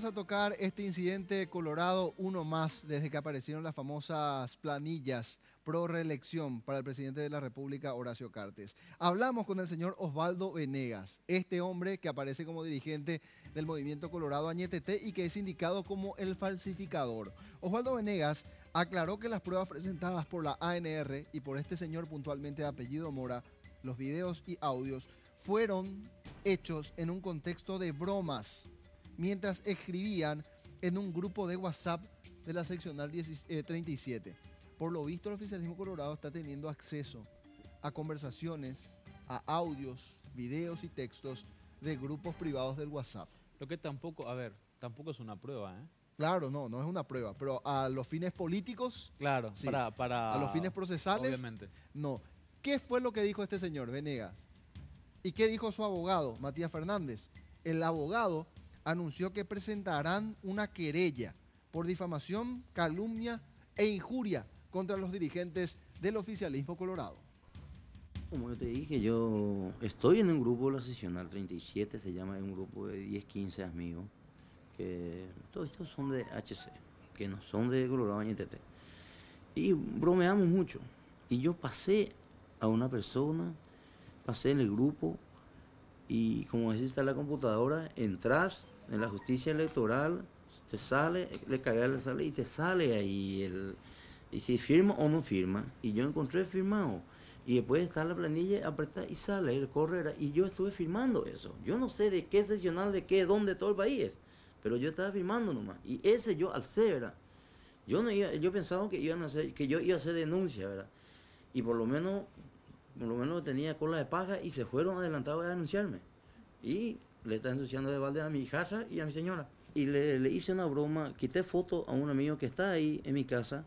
vamos a tocar este incidente colorado, uno más, desde que aparecieron las famosas planillas pro reelección para el presidente de la República, Horacio Cartes. Hablamos con el señor Osvaldo Venegas, este hombre que aparece como dirigente del movimiento Colorado Añetete y que es indicado como el falsificador. Osvaldo Venegas aclaró que las pruebas presentadas por la ANR y por este señor puntualmente de apellido Mora, los videos y audios, fueron hechos en un contexto de bromas, mientras escribían en un grupo de WhatsApp de la seccional 37. Por lo visto, el oficialismo colorado está teniendo acceso a conversaciones, a audios, videos y textos de grupos privados del WhatsApp. Lo que tampoco, a ver, tampoco es una prueba, ¿eh? Claro, no es una prueba, pero a los fines políticos, Claro, sí. para A los fines procesales, obviamente. no. ¿Qué fue lo que dijo este señor, Venegas? ¿Y qué dijo su abogado, Matías Fernández? El abogado anunció que presentarán una querella por difamación, calumnia e injuria contra los dirigentes del oficialismo colorado. Como yo te dije, yo estoy en un grupo de la seccional 37, se llama, un grupo de 10, 15 amigos, que todos estos son de HC, que no son de Colorado Añetete. Y bromeamos mucho. Y yo pasé a una persona, pasé en el grupo, y como decís, está la computadora, entras en la justicia electoral, te sale, le cargas, le sale y te sale ahí y si firma o no firma. Y yo encontré firmado. Y después está la planilla, apretar y sale, el correr. Y yo estuve firmando eso. Yo no sé de qué seccional, de qué, dónde, todo el país. Pero yo estaba firmando nomás. Y ese yo alcé, ¿verdad? Yo pensaba que iban a hacer, que yo iba a hacer denuncia, ¿verdad? Y por lo menos tenía cola de paja y se fueron adelantados a denunciarme. Y le está ensuciando de balde a mi hija y a mi señora. Y le hice una broma, quité foto a un amigo que está ahí en mi casa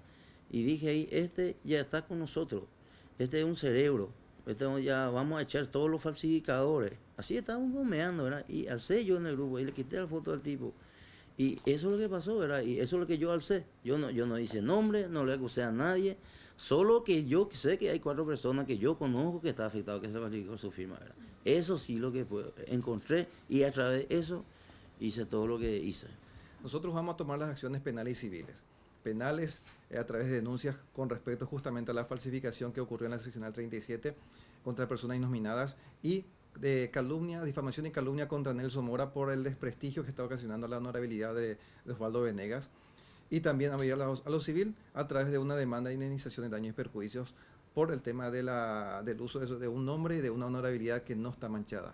y dije ahí, este ya está con nosotros, este es un cerebro, ya vamos a echar todos los falsificadores. Así estábamos bromeando, ¿verdad? Y alcé yo en el grupo y le quité la foto al tipo. Y eso es lo que pasó, ¿verdad? Y eso es lo que yo alcé. Yo no hice nombre, no le acusé a nadie, solo que yo sé que hay 4 personas que yo conozco que está afectado, que se falsificó su firma, ¿verdad? Eso sí lo que encontré y a través de eso hice todo lo que hice. Nosotros vamos a tomar las acciones penales y civiles. Penales a través de denuncias con respecto justamente a la falsificación que ocurrió en la seccional 37 contra personas innominadas y de calumnia, difamación y calumnia contra Nelson Mora por el desprestigio que está ocasionando la honorabilidad de Osvaldo Venegas. Y también a lo civil a través de una demanda de indemnización de daños y perjuicios por el tema del uso de un nombre y de una honorabilidad que no está manchada.